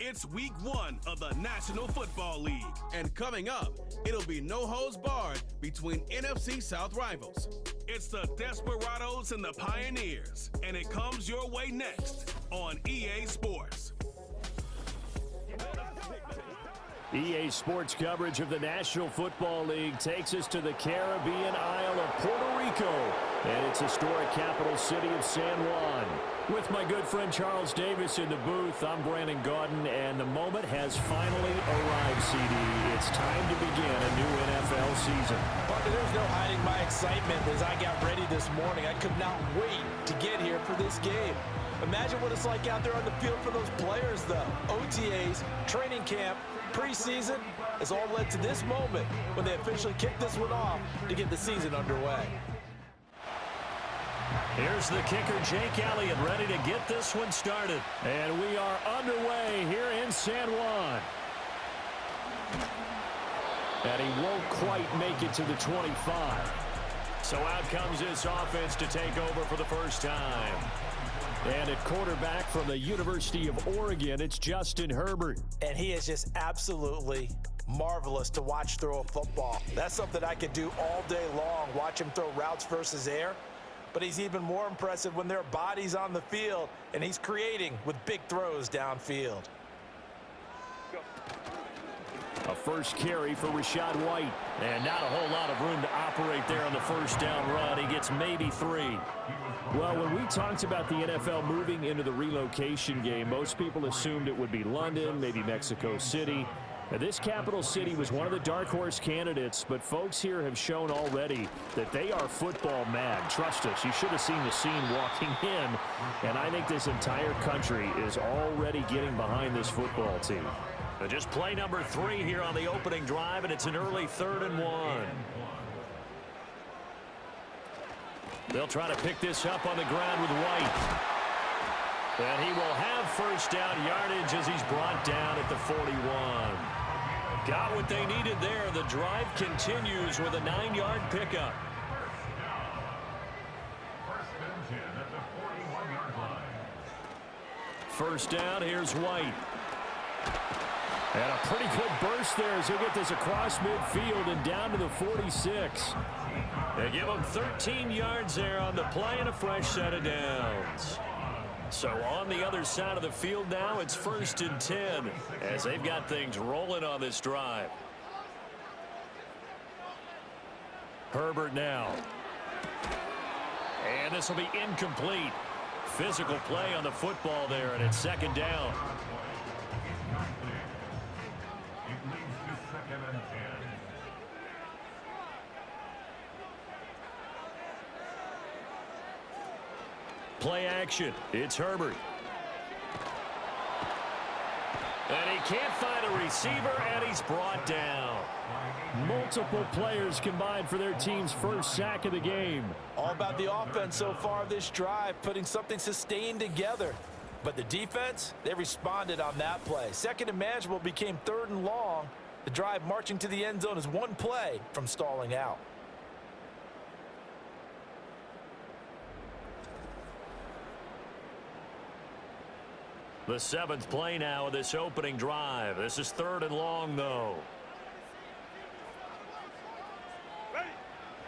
It's week 1 of the National Football League. And coming up, it'll be no holds barred between NFC South rivals. It's the Desperados and the Pioneers. And it comes your way next on EA Sports. EA Sports coverage of the National Football League takes us to the Caribbean Isle of Puerto Rico and its historic capital city of San Juan. With my good friend Charles Davis in the booth, I'm Brandon Gaudin, and the moment has finally arrived, CD. It's time to begin a new NFL season. Partner, there's no hiding my excitement as I got ready this morning. I could not wait to get here for this game. Imagine what it's like out there on the field for those players, though. OTAs, training camp, preseason has all led to this moment when they officially kick this one off to get the season underway. Here's the kicker, Jake Elliott, ready to get this one started. And we are underway here in San Juan. And he won't quite make it to the 25. So out comes this offense to take over for the first time. And at quarterback from the University of Oregon, it's Justin Herbert. And he is just absolutely marvelous to watch throw a football. That's something I could do all day long, watch him throw routes versus air. But he's even more impressive when there are bodies on the field, and he's creating with big throws downfield. A first carry for Rashad White. And not a whole lot of room to operate there on the first down run. He gets maybe 3. Well, when we talked about the NFL moving into the relocation game, most people assumed it would be London, maybe Mexico City. Now, this capital city was one of the dark horse candidates, but folks here have shown already that they are football mad. Trust us, you should have seen the scene walking in, and I think this entire country is already getting behind this football team. Just play number 3 here on the opening drive, and it's an early 3rd and 1. They'll try to pick this up on the ground with White. And he will have first down yardage as he's brought down at the 41. Got what they needed there. The drive continues with a 9-yard pickup. First down, here's White. And a pretty good burst there as he'll get this across midfield and down to the 46. They give him 13 yards there on the play and a fresh set of downs. So on the other side of the field now, it's 1st and 10 as they've got things rolling on this drive. Herbert now. And this will be incomplete. Physical play on the football there, and it's 2nd down. Play action. It's Herbert. And he can't find a receiver, and he's brought down. Multiple players combined for their team's first sack of the game. All about the offense so far this drive, putting something sustained together. But the defense, they responded on that play. 2nd and manageable became 3rd and long. The drive marching to the end zone is 1 play from stalling out. The 7th play now of this opening drive. This is 3rd and long, though.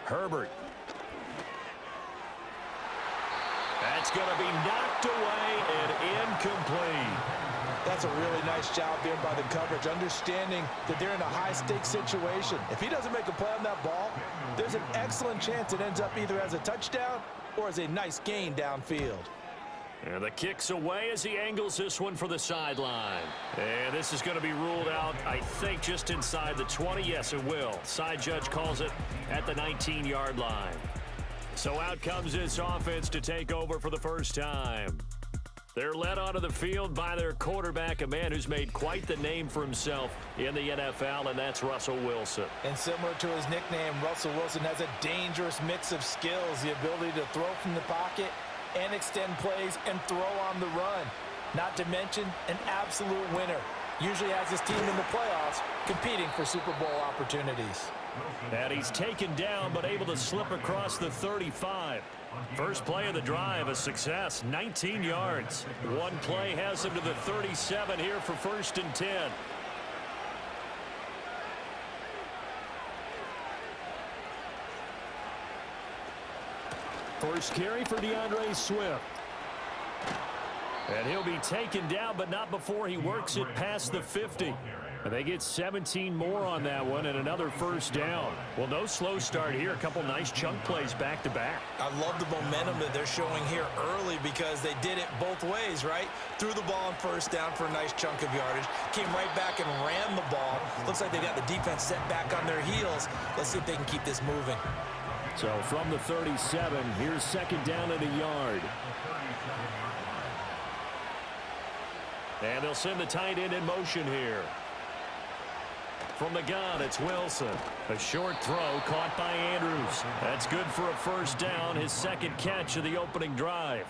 Herbert. That's going to be knocked away and incomplete. That's a really nice job there by the coverage, understanding that they're in a high-stakes situation. If he doesn't make a play on that ball, there's an excellent chance it ends up either as a touchdown or as a nice gain downfield. And the kick's away as he angles this one for the sideline. And this is going to be ruled out, I think, just inside the 20. Yes, it will. Side judge calls it at the 19-yard line. So out comes this offense to take over for the first time. They're led onto the field by their quarterback, a man who's made quite the name for himself in the NFL, and that's Russell Wilson. And similar to his nickname, Russell Wilson has a dangerous mix of skills, the ability to throw from the pocket and extend plays and throw on the run. Not to mention an absolute winner. Usually has his team in the playoffs competing for Super Bowl opportunities. And he's taken down but able to slip across the 35. First play of the drive, a success, 19 yards. One play has him to the 37 here for 1st and 10. First carry for DeAndre Swift. And he'll be taken down, but not before he works it past the 50. And they get 17 more on that one and another first down. Well, no slow start here. A couple nice chunk plays back-to-back. I love the momentum that they're showing here early because they did it both ways, right? Threw the ball on first down for a nice chunk of yardage. Came right back and ran the ball. Looks like they got the defense set back on their heels. Let's see if they can keep this moving. So from the 37, here's 2nd down and a yard. And they'll send the tight end in motion here. From the gun, it's Wilson. A short throw caught by Andrews. That's good for a first down, his 2nd catch of the opening drive.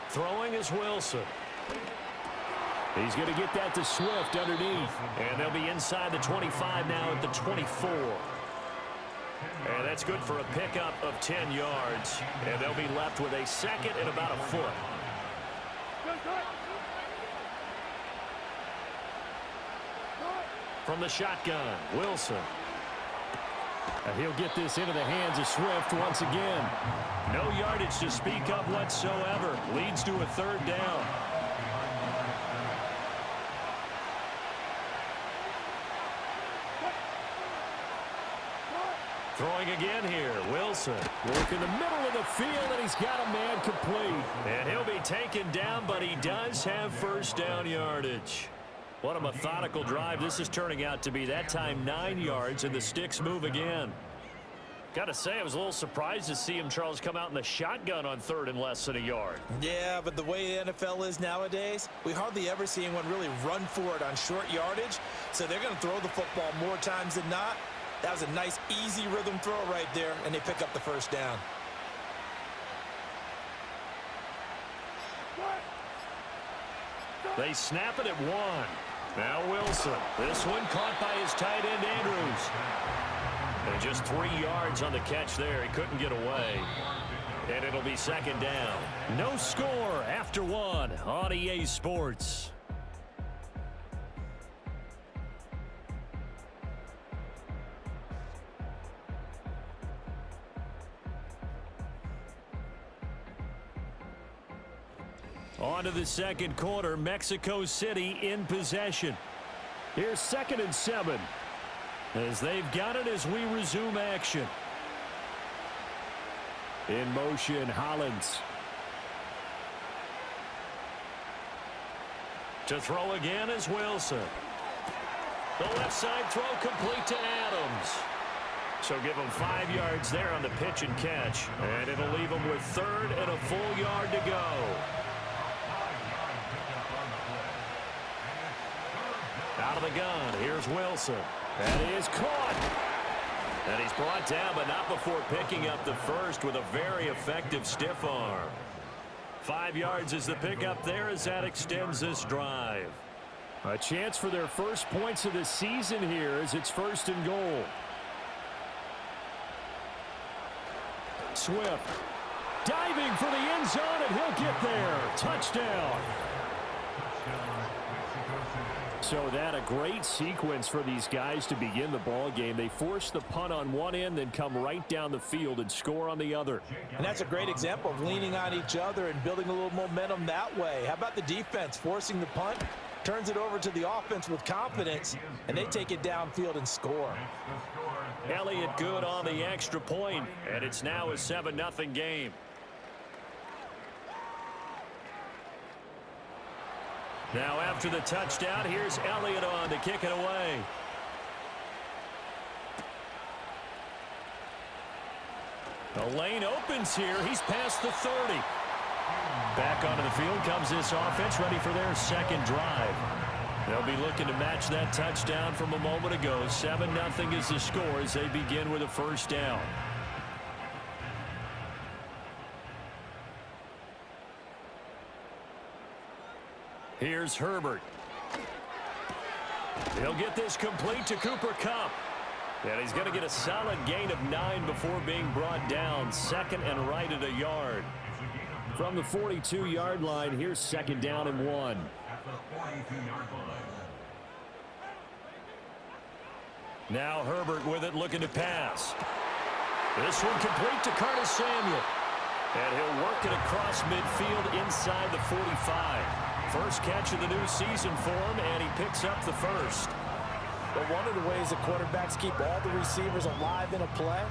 Throwing is Wilson. He's going to get that to Swift underneath. And they'll be inside the 25 now at the 24. And that's good for a pickup of 10 yards. And they'll be left with a 2nd and about a foot. From the shotgun, Wilson. And he'll get this into the hands of Swift once again. No yardage to speak of whatsoever. Leads to a 3rd down. Throwing again here, Wilson. Work in the middle of the field, and he's got a man complete. And he'll be taken down, but he does have first down yardage. What a methodical drive this is turning out to be. That time 9 yards, and the sticks move again. Got to say, I was a little surprised to see him, Charles, come out in the shotgun on 3rd and less than a yard. Yeah, but the way the NFL is nowadays, we hardly ever see anyone really run for it on short yardage. So they're going to throw the football more times than not. That was a nice, easy rhythm throw right there, and they pick up the first down. They snap it at 1. Now Wilson. This one caught by his tight end, Andrews. And just 3 yards on the catch there. He couldn't get away. And it'll be 2nd down. No score after 1 on EA Sports. On to the 2nd quarter. Mexico City in possession. Here's 2nd and 7. As they've got it as we resume action. In motion, Hollins. To throw again is Wilson. The left side throw complete to Adams. So give him 5 yards there on the pitch and catch. And it'll leave him with 3rd and a full yard to go. Out of the gun, here's Wilson. And he is caught. And he's brought down, but not before picking up the first with a very effective stiff arm. 5 yards is the pickup there as that extends this drive. A chance for their first points of the season here as it's 1st and goal. Swift diving for the end zone, and he'll get there. Touchdown. So that a great sequence for these guys to begin the ball game. They force the punt on one end, then come right down the field and score on the other. And that's a great example of leaning on each other and building a little momentum that way. How about the defense forcing the punt, turns it over to the offense with confidence, and they take it downfield and score. Elliott good on the extra point, and it's now a 7-0 game. Now after the touchdown, here's Elliott on to kick it away. The lane opens here. He's past the 30. Back onto the field comes this offense, ready for their 2nd drive. They'll be looking to match that touchdown from a moment ago. 7-0 is the score as they begin with a first down. Here's Herbert. He'll get this complete to Cooper Kupp. And he's going to get a solid gain of 9 before being brought down. Second and right at a yard. From the 42-yard line, here's second down and 1. Now Herbert with it, looking to pass. This one complete to Curtis Samuel. And he'll work it across midfield inside the 45. First catch of the new season for him, and he picks up the first. But one of the ways the quarterbacks keep all the receivers alive in a play,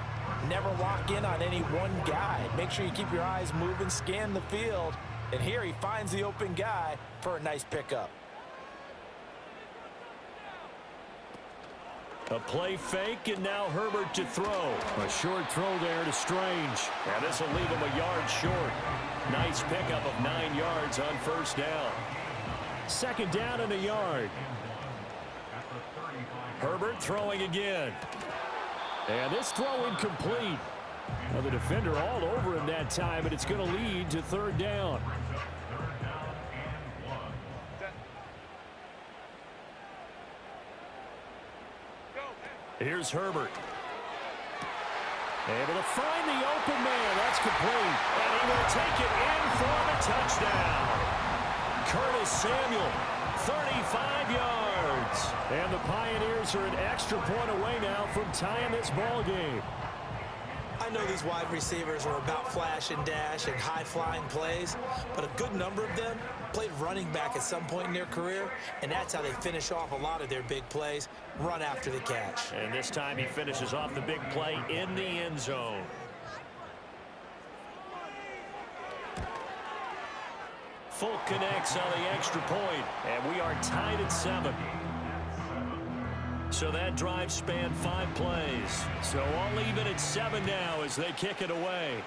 never lock in on any one guy. Make sure you keep your eyes moving, scan the field. And here he finds the open guy for a nice pickup. A play fake, and now Herbert to throw. A short throw there to Strange. And this will leave him a yard short. Nice pickup of 9 yards on first down. Second down and a yard. Herbert throwing again. And this throw incomplete. Well, the defender all over him that time, and it's going to lead to third down. Here's Herbert. Able to find the open man. That's complete. And he will take it in for the touchdown. Curtis Samuel, 35 yards. And the Pioneers are an extra point away now from tying this ball game. I know these wide receivers are about flash and dash and high-flying plays, but a good number of them played running back at some point in their career, and that's how they finish off a lot of their big plays, run after the catch. And this time he finishes off the big play in the end zone. Folk connects on the extra point, and we are tied at 7. So that drive spanned 5 plays. So all even at 7 now as they kick it away.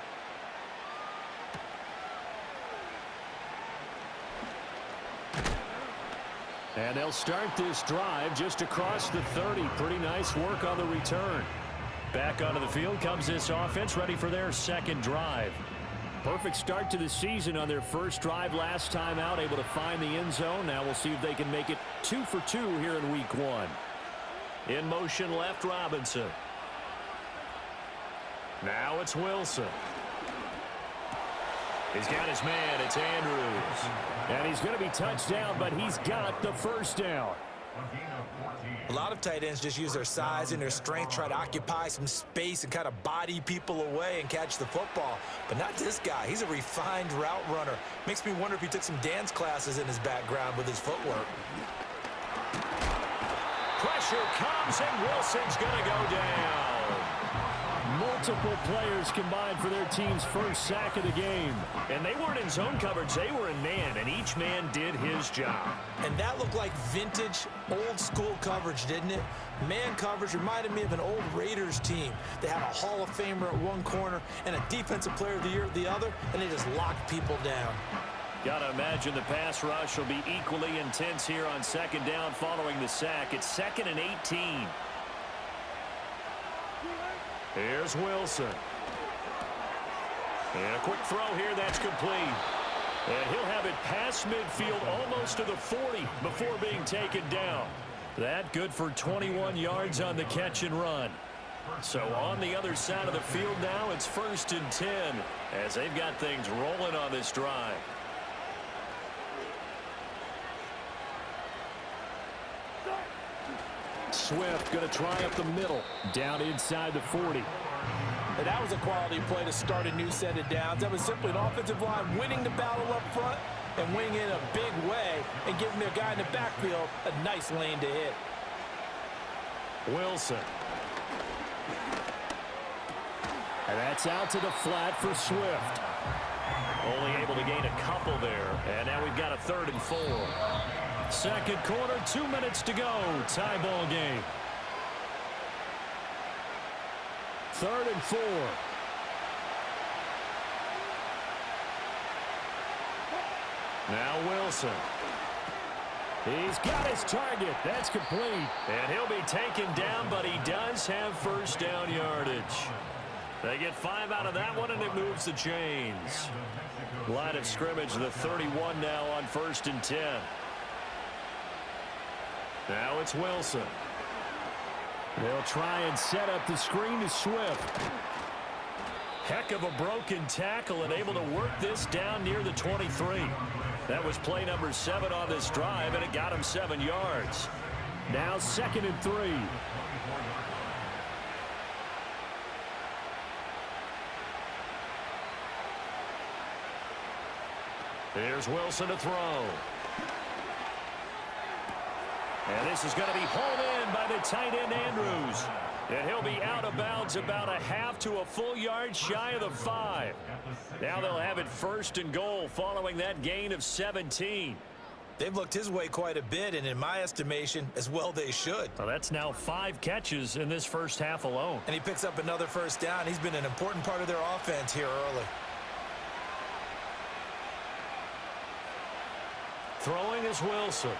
And they'll start this drive just across the 30. Pretty nice work on the return. Back onto the field comes this offense, ready for their second drive. Perfect start to the season on their first drive last time out, able to find the end zone. Now we'll see if they can make it 2 for 2 here in week 1. In motion left, Robinson. Now it's Wilson. He's got his man. It's Andrews. And he's going to be touched down, but he's got the first down. A lot of tight ends just use their size and their strength, try to occupy some space and kind of body people away and catch the football. But not this guy. He's a refined route runner. Makes me wonder if he took some dance classes in his background with his footwork. Pressure comes, and Wilson's going to go down. Multiple players combined for their team's first sack of the game. And they weren't in zone coverage. They were in man, and each man did his job. And that looked like vintage, old-school coverage, didn't it? Man coverage reminded me of an old Raiders team. They had a Hall of Famer at one corner and a Defensive Player of the Year at the other, and they just locked people down. Got to imagine the pass rush will be equally intense here on second down following the sack. It's 2nd and 18. Here's Wilson. And a quick throw here, that's complete. And he'll have it past midfield almost to the 40 before being taken down. That good for 21 yards on the catch and run. So on the other side of the field now, it's 1st and 10 as they've got things rolling on this drive. Swift going to try up the middle, down inside the 40. And that was a quality play to start a new set of downs. That was simply an offensive line winning the battle up front and winning in a big way and giving their guy in the backfield a nice lane to hit. Wilson. And that's out to the flat for Swift. Only able to gain a couple there. And now we've got a 3rd and 4. Second quarter, 2 minutes to go. Tie ball game. 3rd and 4. Now Wilson. He's got his target. That's complete. And he'll be taken down, but he does have first down yardage. They get 5 out of that one, and it moves the chains. Line of scrimmage, the 31 now on 1st and 10. Now it's Wilson. They'll try and set up the screen to Swift. Heck of a broken tackle and able to work this down near the 23. That was play number 7 on this drive, and it got him 7 yards. Now 2nd and 3. Here's Wilson to throw. And this is going to be hauled in by the tight end Andrews. And he'll be out of bounds about a half to a full yard shy of the 5. Now they'll have it 1st and goal following that gain of 17. They've looked his way quite a bit, and in my estimation, as well they should. Well, that's now 5 catches in this first half alone. And he picks up another first down. He's been an important part of their offense here early. Throwing is Wilson.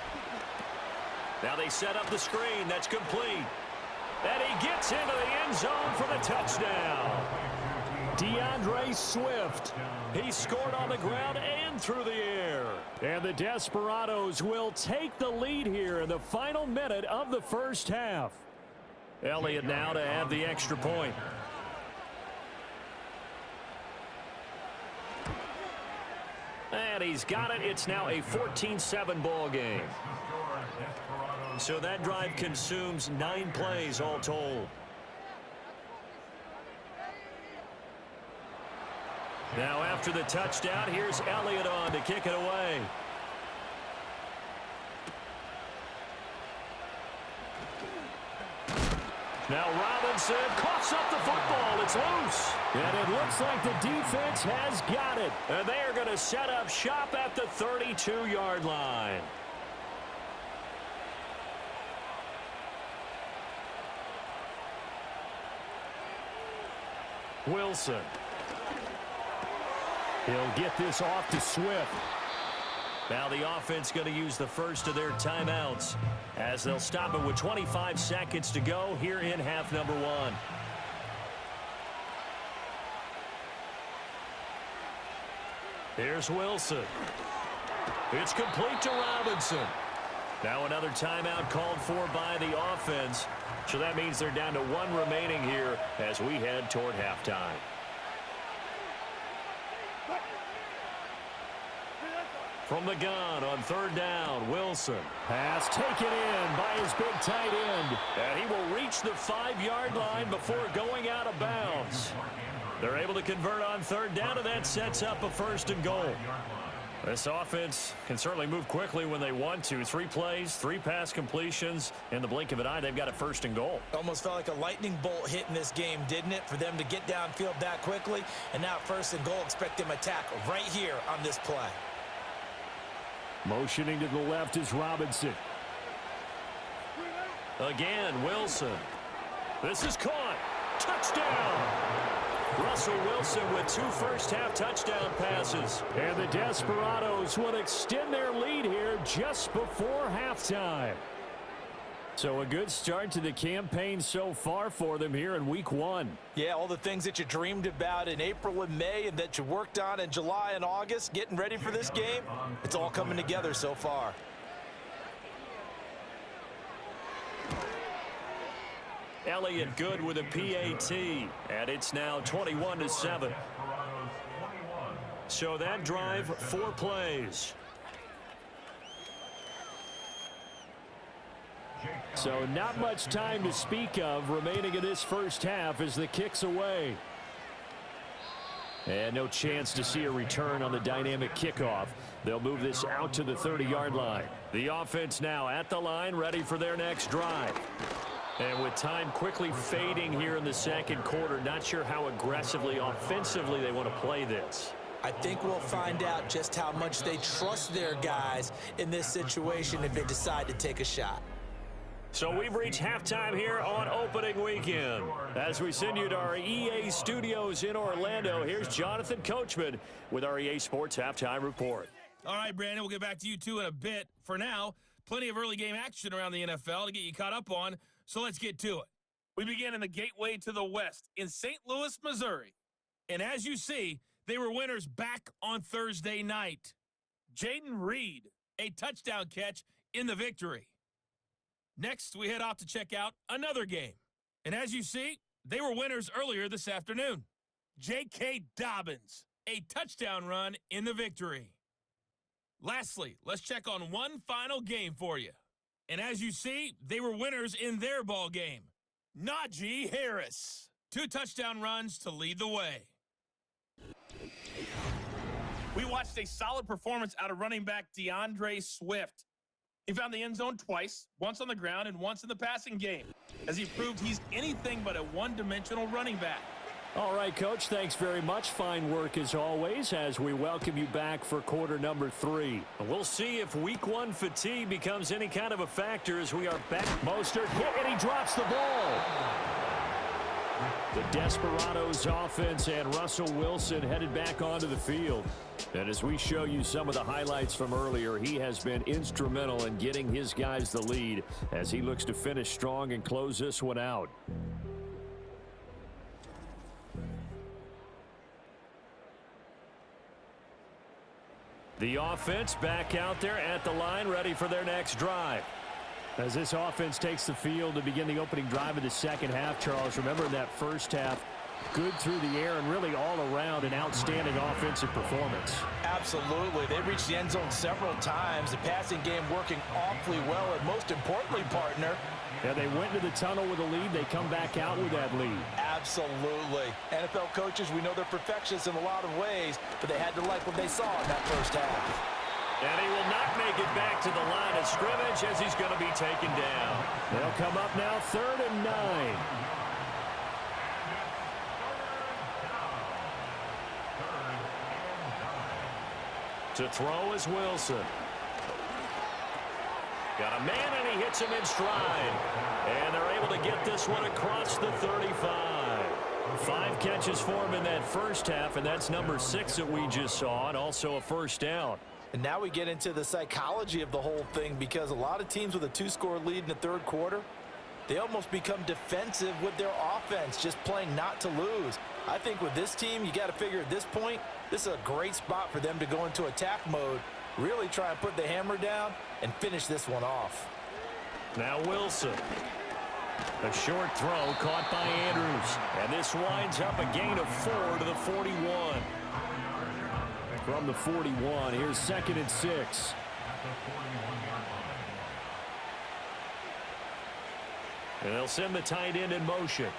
Now they set up the screen. That's complete. And he gets into the end zone for the touchdown. DeAndre Swift. He scored on the ground and through the air. And the Desperados will take the lead here in the final minute of the first half. Elliott now to add the extra point. And he's got it. It's now a 14-7 ball game. So that drive consumes 9 plays all told. Now after the touchdown, here's Elliott on to kick it away. Now Robinson coughs up the football. It's loose. And it looks like the defense has got it. And they are going to set up shop at the 32-yard line. Wilson. He'll get this off to Swift. Now the offense going to use the first of their timeouts as they'll stop it with 25 seconds to go here in half number 1. Here's Wilson. It's complete to Robinson. Now another timeout called for by the offense. So that means they're down to 1 remaining here as we head toward halftime. From the gun on 3rd down, Wilson. Pass taken in by his big tight end. And he will reach the 5-yard line before going out of bounds. They're able to convert on 3rd down, and that sets up a 1st and goal. This offense can certainly move quickly when they want to. 3 plays, 3 pass completions. In the blink of an eye, they've got a 1st and goal. Almost felt like a lightning bolt hit in this game, didn't it? For them to get downfield that quickly. And now 1st and goal, expect them attack right here on this play. Motioning to the left is Robinson. Again, Wilson. This is caught. Touchdown! Russell Wilson with 2 first-half touchdown passes. And the Desperados will extend their lead here just before halftime. So a good start to the campaign so far for them here in week 1. Yeah, all the things that you dreamed about in April and May and that you worked on in July and August, getting ready for this game, it's all coming together so far. Elliott good with a PAT, and it's now 21-7. So that drive, 4 plays. So not much time to speak of remaining in this first half as the kick's away. And no chance to see a return on the dynamic kickoff. They'll move this out to the 30-yard line. The offense now at the line, ready for their next drive. And with time quickly fading here in the second quarter, not sure how aggressively, offensively they want to play this. I think we'll find out just how much they trust their guys in this situation if they decide to take a shot. So we've reached halftime here on opening weekend. As we send you to our EA studios in Orlando, here's Jonathan Coachman with our EA Sports Halftime Report. All right, Brandon, we'll get back to you two in a bit. For now, plenty of early game action around the NFL to get you caught up on, so let's get to it. We begin in the gateway to the West in St. Louis, Missouri. And as you see, they were winners back on Thursday night. Jaden Reed, a touchdown catch in the victory. Next, we head off to check out another game. And as you see, they were winners earlier this afternoon. J.K. Dobbins, a touchdown run in the victory. Lastly, let's check on one final game for you. And as you see, they were winners in their ball game. Najee Harris, 2 touchdown runs to lead the way. We watched a solid performance out of running back DeAndre Swift. He found the end zone twice, once on the ground and once in the passing game, as he proved he's anything but a one-dimensional running back. All right, Coach, thanks very much. Fine work as always as we welcome you back for quarter number 3. We'll see if week 1 fatigue becomes any kind of a factor as we are back. Mostert hit and he drops the ball. The Desperados offense and Russell Wilson headed back onto the field. And as we show you some of the highlights from earlier, he has been instrumental in getting his guys the lead as he looks to finish strong and close this one out. The offense back out there at the line, ready for their next drive. As this offense takes the field to begin the opening drive of the second half, Charles, remember in that first half, good through the air and really all around an outstanding offensive performance. Absolutely. They reached the end zone several times. The passing game working awfully well, and most importantly, partner, yeah, they went to the tunnel with a lead. They come back out with that lead. Absolutely. NFL coaches, we know they're perfectionists in a lot of ways, but they had to like what they saw in that first half. And he will not make it back to the line of scrimmage as he's going to be taken down. They'll come up now 3rd and 9. To throw is Wilson. Got a man, and he hits him in stride. And they're able to get this one across the 35. 5 catches for him in that first half, and that's number 6 that we just saw, and also a first down. And now we get into the psychology of the whole thing, because a lot of teams with a 2-score lead in the third quarter, they almost become defensive with their offense, just playing not to lose. I think with this team, you got to figure at this point, this is a great spot for them to go into attack mode, really try and put the hammer down and finish this one off. Now Wilson. A short throw caught by Andrews. And this winds up a gain of 4 to the 41. From the 41, here's 2nd and 6. And they'll send the tight end in motion.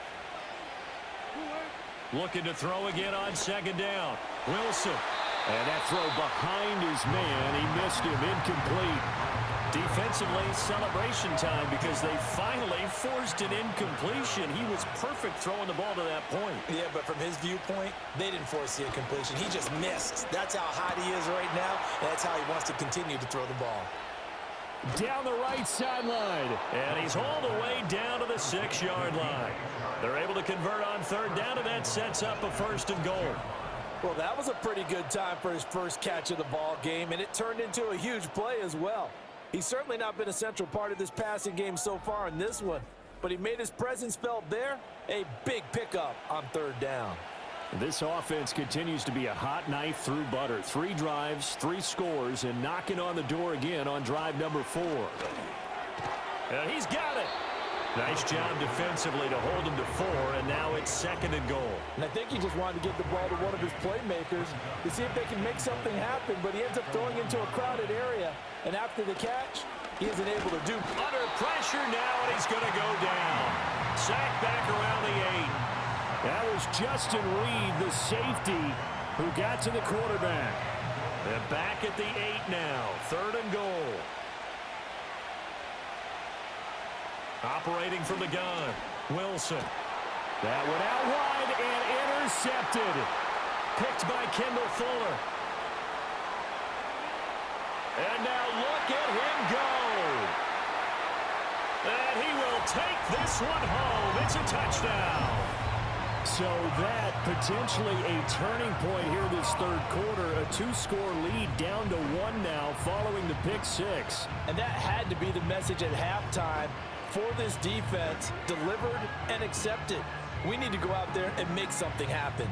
Looking to throw again on 2nd down. Wilson. And that throw behind his man. He missed him. Incomplete. Defensively, celebration time because they finally forced an incompletion. He was perfect throwing the ball to that point. Yeah, but from his viewpoint, they didn't force the incompletion. He just missed. That's how hot he is right now, and that's how he wants to continue to throw the ball. Down the right sideline, and he's hauled away down to the 6-yard line. They're able to convert on 3rd down, and that sets up a 1st and goal. Well, that was a pretty good time for his first catch of the ball game, and it turned into a huge play as well. He's certainly not been a central part of this passing game so far in this one, but he made his presence felt there. A big pickup on 3rd down. This offense continues to be a hot knife through butter. 3 drives, 3 scores, and knocking on the door again on drive number 4. And he's got it. Nice job defensively to hold him to 4, and now it's 2nd and goal. And I think he just wanted to get the ball to one of his playmakers to see if they can make something happen, but he ends up throwing into a crowded area, and after the catch, he isn't able to do. Under pressure now, and he's going to go down. Sacked back around the 8. That was Justin Reed, the safety, who got to the quarterback. They're back at the 8 now, 3rd and goal. Operating from the gun, Wilson. That went out wide and intercepted. Picked by Kendall Fuller. And now look at him go. And he will take this one home. It's a touchdown. So that potentially a turning point here this third quarter. A 2-score lead down to 1 now following the pick 6. And that had to be the message at halftime for this defense, delivered and accepted. We need to go out there and make something happen.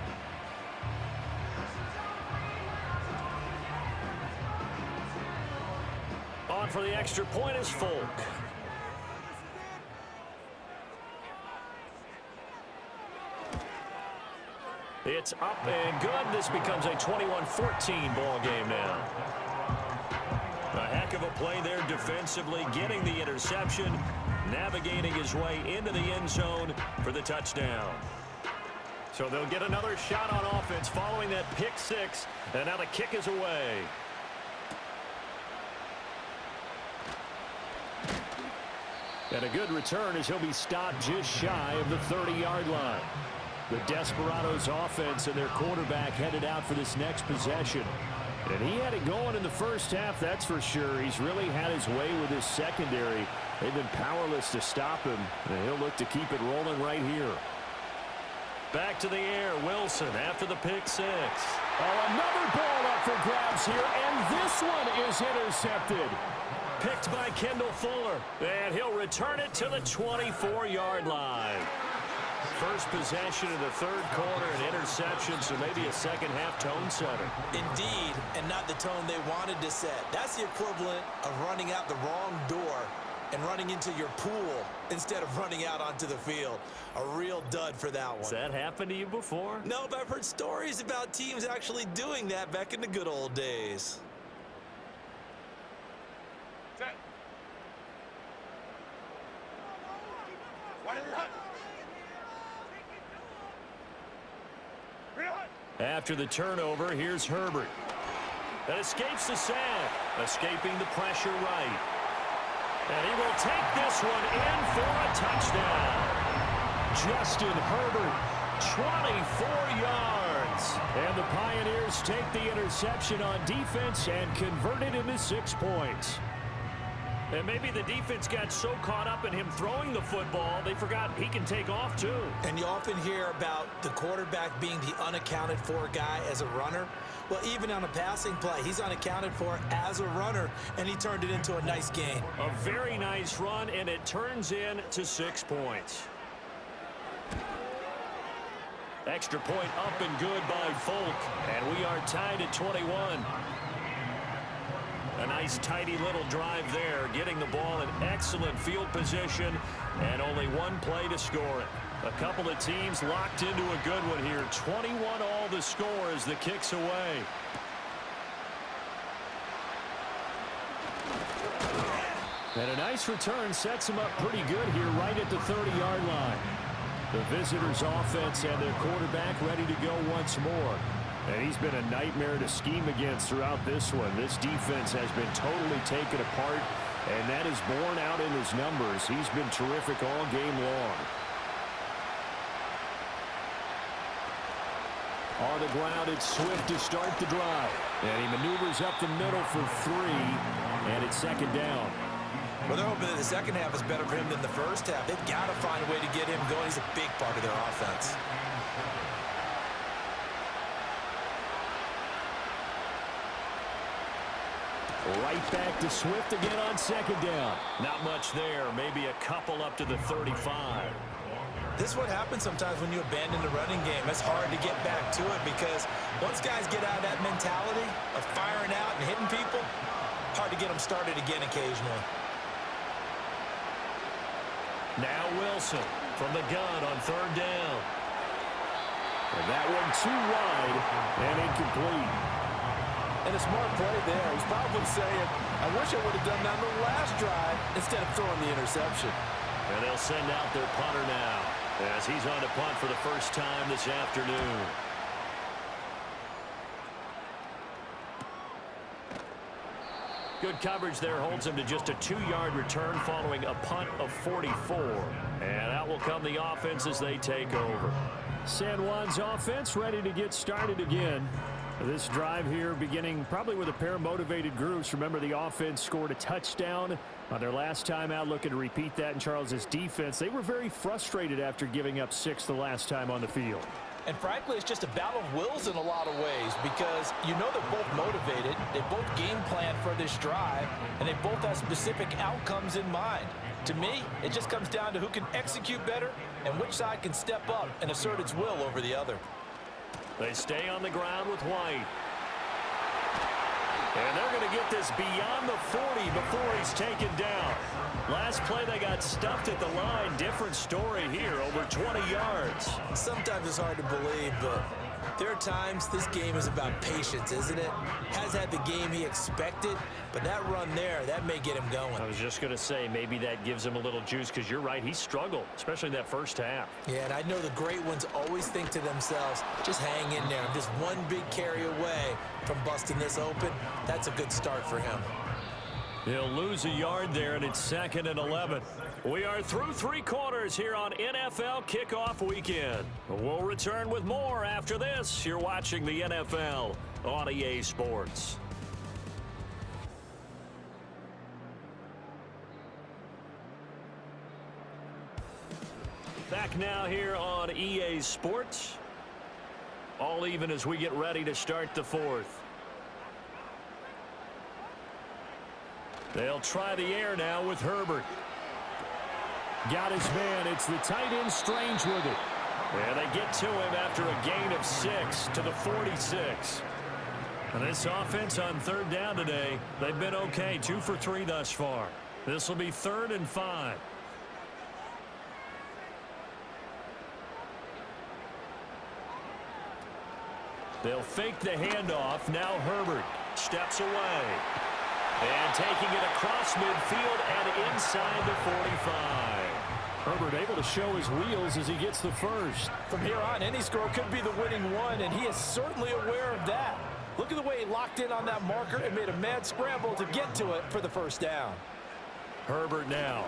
On for the extra point is Folk. It's up and good. This becomes a 21-14 ball game now. A heck of a play there defensively, getting the interception, navigating his way into the end zone for the touchdown. So they'll get another shot on offense following that pick six, and now the kick is away. And a good return as he'll be stopped just shy of the 30-yard line. The Desperados offense and their quarterback headed out for this next possession. And he had it going in the first half, that's for sure. He's really had his way with his secondary. They've been powerless to stop him, and he'll look to keep it rolling right here. Back to the air, Wilson after the pick six. Oh, another ball up for grabs here, and this one is intercepted. Picked by Kendall Fuller, and he'll return it to the 24-yard line. First possession in the third quarter, an interception, so maybe a second-half tone setter. Indeed, and not the tone they wanted to set. That's the equivalent of running out the wrong door and running into your pool instead of running out onto the field. A real dud for that one. Has that happened to you before? No, but I've heard stories about teams actually doing that back in the good old days. After the turnover, here's Herbert. That escapes the sack, escaping the pressure right. And he will take this one in for a touchdown. Justin Herbert, 24 yards. And the Pioneers take the interception on defense and convert it into 6 points. And maybe the defense got so caught up in him throwing the football, they forgot he can take off too. And you often hear about the quarterback being the unaccounted for guy as a runner. Well, even on a passing play, he's unaccounted for as a runner, and he turned it into a nice gain. A very nice run, and it turns into 6 points. Extra point up and good by Folk, and we are tied at 21. A nice, tidy little drive there, getting the ball in excellent field position, and only one play to score it. A couple of teams locked into a good one here. 21 all the score as the kick's away. And a nice return sets him up pretty good here right at the 30-yard line. The visitors' offense and their quarterback ready to go once more. And he's been a nightmare to scheme against throughout this one. This defense has been totally taken apart, and that is borne out in his numbers. He's been terrific all game long. On the ground, it's Swift to start the drive. And he maneuvers up the middle for 3, and it's second down. Well, they're hoping that the second half is better for him than the first half. They've got to find a way to get him going. He's a big part of their offense. Right back to Swift again on second down. Not much there. Maybe a couple up to the 35. This is what happens sometimes when you abandon the running game. It's hard to get back to it because once guys get out of that mentality of firing out and hitting people, hard to get them started again occasionally. Now Wilson from the gun on third down. And that one too wide and incomplete. And a smart play there. He's probably saying, I wish I would have done that on the last drive instead of throwing the interception. And they'll send out their punter now as he's on to punt for the first time this afternoon. Good coverage there holds him to just a 2-yard return following a punt of 44. And out will come the offense as they take over. San Juan's offense ready to get started again. This drive here beginning probably with a pair of motivated groups. Remember, the offense scored a touchdown on their last time out, looking to repeat that in Charles's defense. They were very frustrated after giving up 6 the last time on the field. And frankly, it's just a battle of wills in a lot of ways because you know they're both motivated, they both game plan for this drive, and they both have specific outcomes in mind. To me, it just comes down to who can execute better and which side can step up and assert its will over the other. They stay on the ground with White. And they're going to get this beyond the 40 before he's taken down. Last play, they got stuffed at the line. Different story here, over 20 yards. Sometimes it's hard to believe, but There are times this game is about patience, isn't it? Has had the game he expected, but that run there, that may get him going. I was just going to say, maybe that gives him a little juice, because you're right, he struggled, especially in that first half. Yeah, and I know the great ones always think to themselves, just hang in there. I'm just one big carry away from busting this open. That's a good start for him. He'll lose a yard there, and it's 2nd and 11. We are through 3 quarters here on NFL Kickoff Weekend. We'll return with more after this. You're watching the NFL on EA Sports. Back now here on EA Sports. All even as we get ready to start the 4th. They'll try the air now with Herbert. Got his man. It's the tight end Strange with it. And they get to him after a gain of 6 to the 46. And this offense on 3rd down today, they've been okay. 2 for 3 thus far. This will be 3rd and 5. They'll fake the handoff. Now Herbert steps away. And taking it across midfield and inside the 45. Herbert able to show his wheels as he gets the first. From here on, any score could be the winning one, and he is certainly aware of that. Look at the way he locked in on that marker and made a mad scramble to get to it for the first down. Herbert now.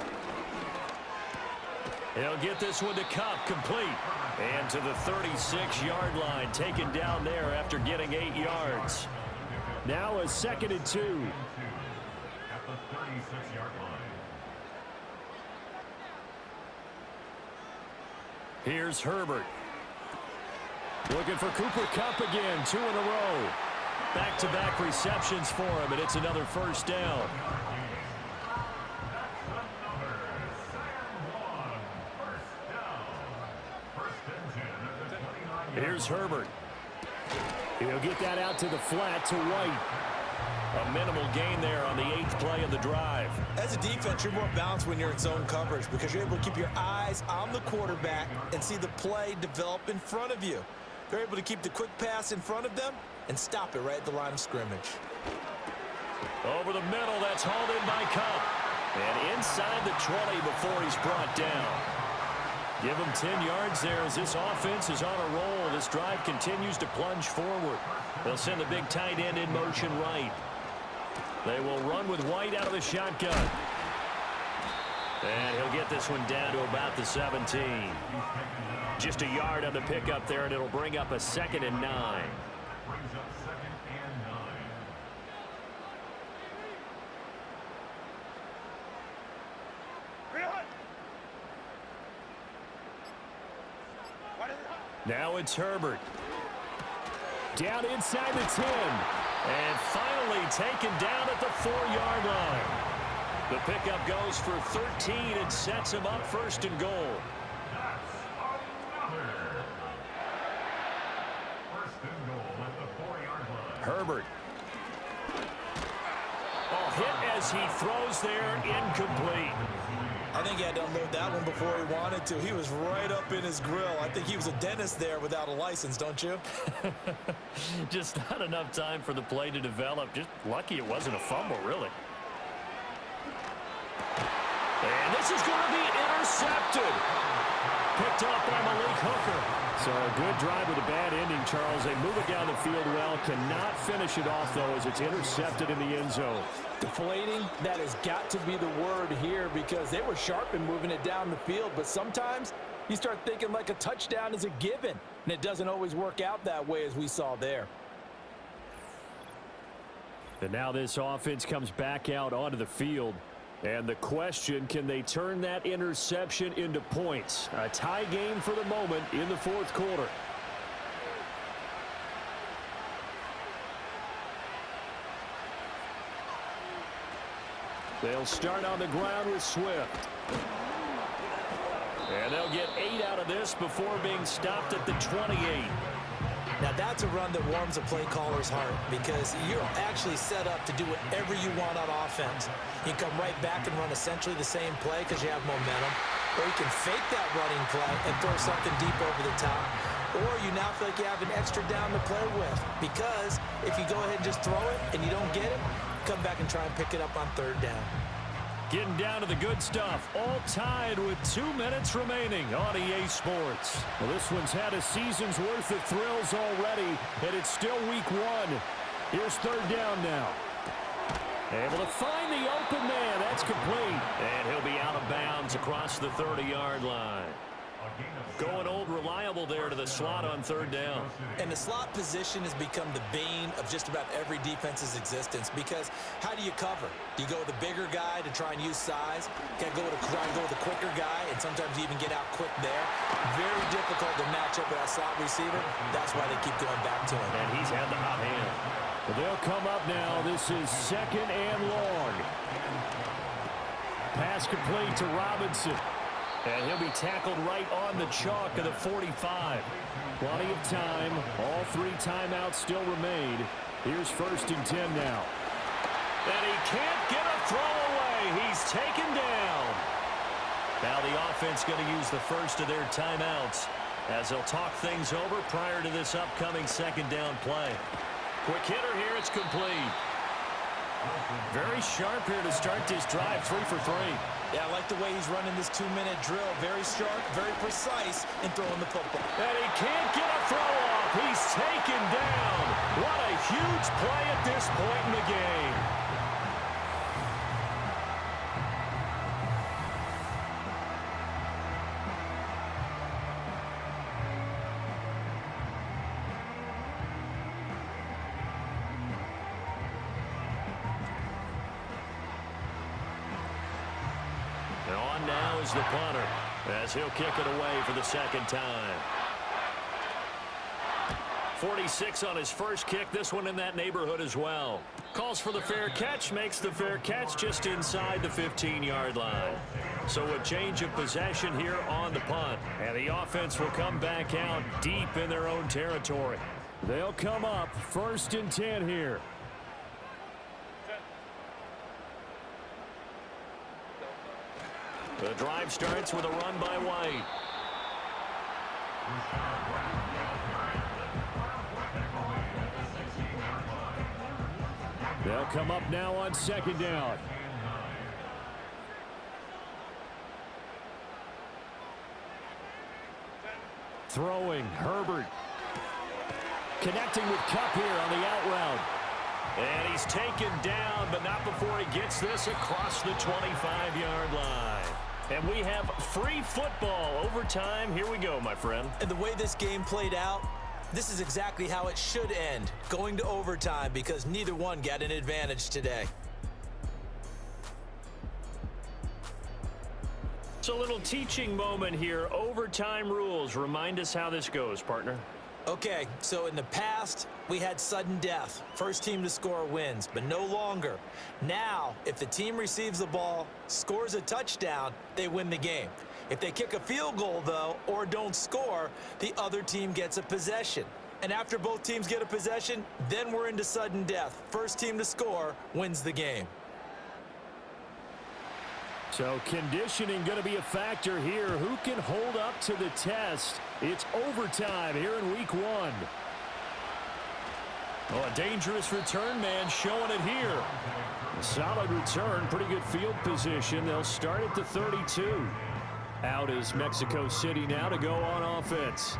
He'll get this one to Cup, complete. And to the 36-yard line, taken down there after getting 8 yards. Now a 2nd and 2. At the 36-yard line. Here's Herbert. Looking for Cooper Kupp again, 2 in a row. Back-to-back receptions for him, and it's another first down. Here's Herbert. He'll get that out to the flat to White. A minimal gain there on the 8th play of the drive. As a defense, you're more balanced when you're in zone coverage because you're able to keep your eyes on the quarterback and see the play develop in front of you. They're able to keep the quick pass in front of them and stop it right at the line of scrimmage. Over the middle, that's hauled in by Kupp. And inside the 20 before he's brought down. Give him 10 yards there as this offense is on a roll. This drive continues to plunge forward. They'll send the big tight end in motion right. They will run with White out of the shotgun. And he'll get this one down to about the 17. Just a yard on the pickup there, and it'll bring up a 2nd and 9. Brings up 2nd and 9. Now it's Herbert. Down inside the 10. And finally taken down at the 4-yard line. The pickup goes for 13 and sets him up 1st and goal. First and goal at the 4-yard line. Herbert. Oh, hit as he throws there, incomplete. I think he had to unload that one before he wanted to. He was right up in his grill. I think he was a dentist there without a license, don't you? Just not enough time for the play to develop. Just lucky it wasn't a fumble, really. And this is going to be intercepted. Picked off by Malik Hooker. So a good drive with a bad ending, Charles. They move it down the field well. Cannot finish it off, though, as it's intercepted in the end zone. Deflating, that has got to be the word here because they were sharp in moving it down the field, but sometimes you start thinking like a touchdown is a given, and it doesn't always work out that way as we saw there. And now this offense comes back out onto the field. And the question, can they turn that interception into points? A tie game for the moment in the 4th quarter. They'll start on the ground with Swift. And they'll get 8 out of this before being stopped at the 28. Now that's a run that warms a play caller's heart because you're actually set up to do whatever you want on offense. You can come right back and run essentially the same play because you have momentum, or you can fake that running play and throw something deep over the top. or you now feel like you have an extra down to play with. Because if you go ahead and just throw it and you don't get it, come back and try and pick it up on third down. Getting down to the good stuff. All tied with 2 minutes remaining on EA Sports. Well, this one's had a season's worth of thrills already, and it's still week 1. Here's third down now. Able to find the open man. That's complete. And he'll be out of bounds across the 30-yard line. Going old reliable there to the slot on third down. And the slot position has become the bane of just about every defense's existence, because how do you cover? Do you go with a bigger guy to try and use size? You got to try and go with a quicker guy, and sometimes you even get out quick there. Very difficult to match up with that slot receiver. That's why they keep going back to him. And he's had the hot hand. Well, they'll come up now. This is second and long. Pass complete to Robinson. And he'll be tackled right on the chalk of the 45. Plenty of time. All 3 timeouts still remain. Here's first and 10 now. And he can't get a throw away. He's taken down. Now the offense going to use the first of their timeouts as they'll talk things over prior to this upcoming second down play. Quick hitter here. It's complete. Very sharp here to start this drive. 3 for 3. Yeah, I like the way he's running this 2-minute drill. Very sharp, very precise in throwing the football. And he can't get a throw off. He's taken down. What a huge play at this point in the game. Now is the punter as he'll kick it away for the second time. 46 on his first kick. This one in that neighborhood as well. Calls for the fair catch, makes the fair catch just inside the 15-yard line. So a change of possession here on the punt. And the offense will come back out deep in their own territory. They'll come up first and 10 here. The drive starts with a run by White. They'll come up now on second down. Throwing, Herbert. Connecting with Kupp here on the out route. And he's taken down, but not before he gets this across the 25-yard line. And we have free football. Overtime. Here we go, my friend. And the way this game played out, this is exactly how it should end. Going to overtime, because neither one got an advantage today. It's a little teaching moment here. Overtime rules. Remind us how this goes, partner. Okay, so in the past, we had sudden death. First team to score wins, but no longer. Now, if the team receives the ball, scores a touchdown, they win the game. If they kick a field goal, though, or don't score, the other team gets a possession. And after both teams get a possession, then we're into sudden death. First team to score wins the game. So conditioning going to be a factor here. Who can hold up to the test? It's overtime here in week 1. Oh, a dangerous return man showing it here. A solid return, pretty good field position. They'll start at the 32. Out is Mexico City now to go on offense.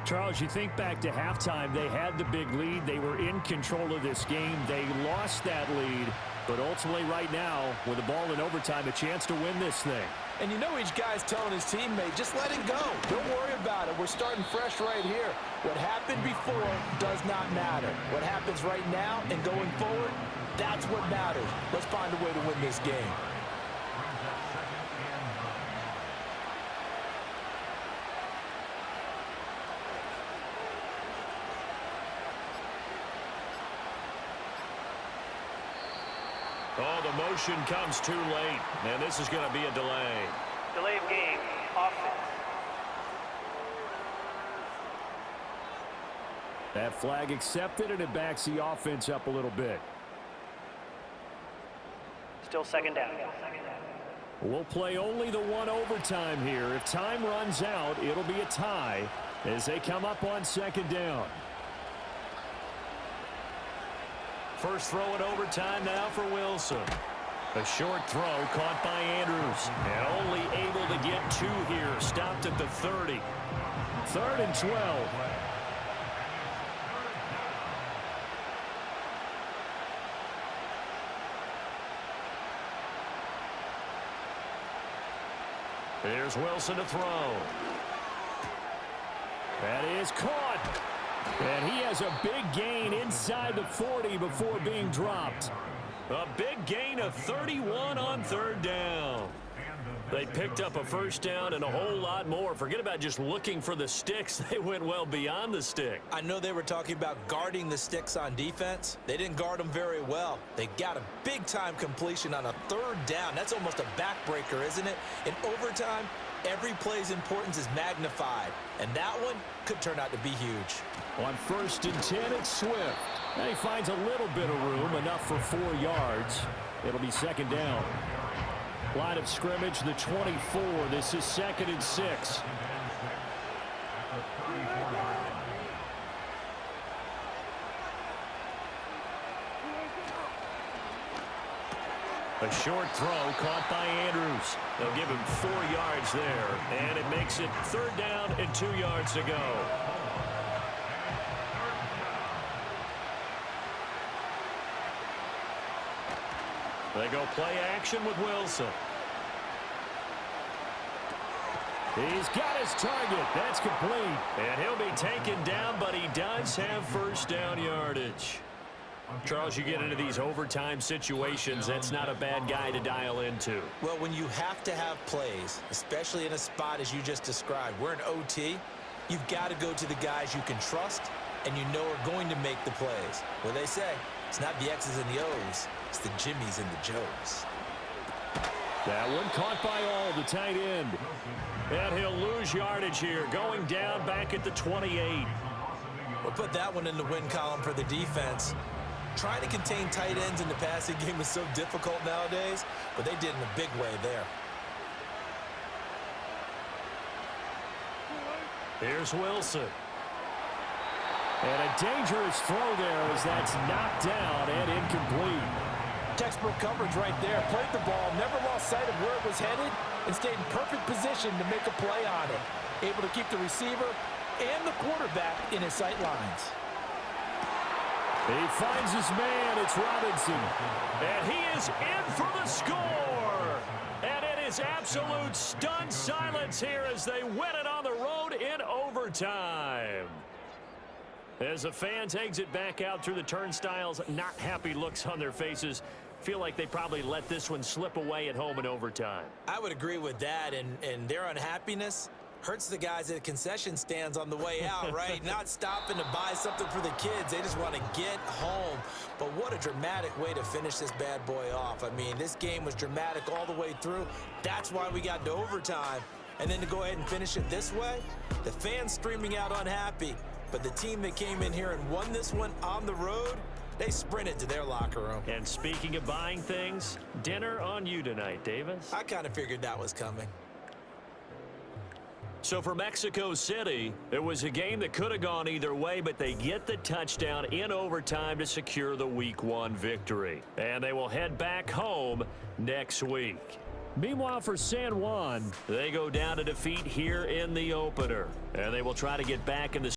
Charles, you think back to halftime, they had the big lead. They were in control of this game. They lost that lead. But ultimately right now, with the ball in overtime, a chance to win this thing. And you know each guy's telling his teammate, just let it go. Don't worry about it. We're starting fresh right here. What happened before does not matter. What happens right now and going forward, that's what matters. Let's find a way to win this game. Oh, the motion comes too late, and this is going to be a delay. Delay of game, offense. That flag accepted, and it backs the offense up a little bit. Still second down. We'll play only the one overtime here. If time runs out, it'll be a tie. as they come up on second down. First throw in overtime now for Wilson. A short throw caught by Andrews. And only able to get 2 here. Stopped at the 30. 3rd and 12. Here's Wilson to throw. That is caught. And he has a big gain inside the 40 before being dropped. A big gain of 31 on 3rd down. They picked up a first down and a whole lot more. Forget about just looking for the sticks. They went well beyond the stick. I know they were talking about guarding the sticks on defense. They didn't guard them very well. They got a big-time completion on a 3rd down. That's almost a backbreaker, isn't it? In overtime, every play's importance is magnified. And that one could turn out to be huge. On 1st and 10, it's Swift. And he finds a little bit of room, enough for 4 yards. It'll be 2nd down. Line of scrimmage, the 24. This is 2nd and 6. A short throw caught by Andrews. They'll give him 4 yards there, and it makes it 3rd down and 2 yards to go. They go play action with Wilson. He's got his target. That's complete. And he'll be taken down, but he does have first down yardage. Charles, you get into these overtime situations, that's not a bad guy to dial into. Well, when you have to have plays, especially in a spot as you just described, we're in OT, you've got to go to the guys you can trust and you know are going to make the plays. Well, they say it's not the X's and the O's, it's the Jimmys and the Joes. That one caught by All, the tight end. And he'll lose yardage here, going down back at the 28. We'll put that one in the win column for the defense. Trying to contain tight ends in the passing game is so difficult nowadays, but they did in a big way there. Here's Wilson. And a dangerous throw there as that's knocked down and incomplete. Textbook coverage right there. Played the ball, never lost sight of where it was headed, and stayed in perfect position to make a play on it. Able to keep the receiver and the quarterback in his sight lines. He finds his man. It's Robinson. And he is in for the score. And it is absolute stunned silence here as they win it on the road in overtime. As the fans exit back out through the turnstiles, not happy looks on their faces. Feel like they probably let this one slip away at home in overtime. I would agree with that, and their unhappiness hurts the guys at the concession stands on the way out, right? Not stopping to buy something for the kids. They just want to get home. But what a dramatic way to finish this bad boy off. I mean, this game was dramatic all the way through. That's why we got to overtime. And then to go ahead and finish it this way, the fans streaming out unhappy. But the team that came in here and won this one on the road, they sprinted to their locker room. And speaking of buying things, dinner on you tonight, Davis. I kind of figured that was coming. So for Mexico City, it was a game that could have gone either way, but they get the touchdown in overtime to secure the Week 1 victory. And they will head back home next week. Meanwhile, for San Juan, they go down to defeat here in the opener. And they will try to get back in the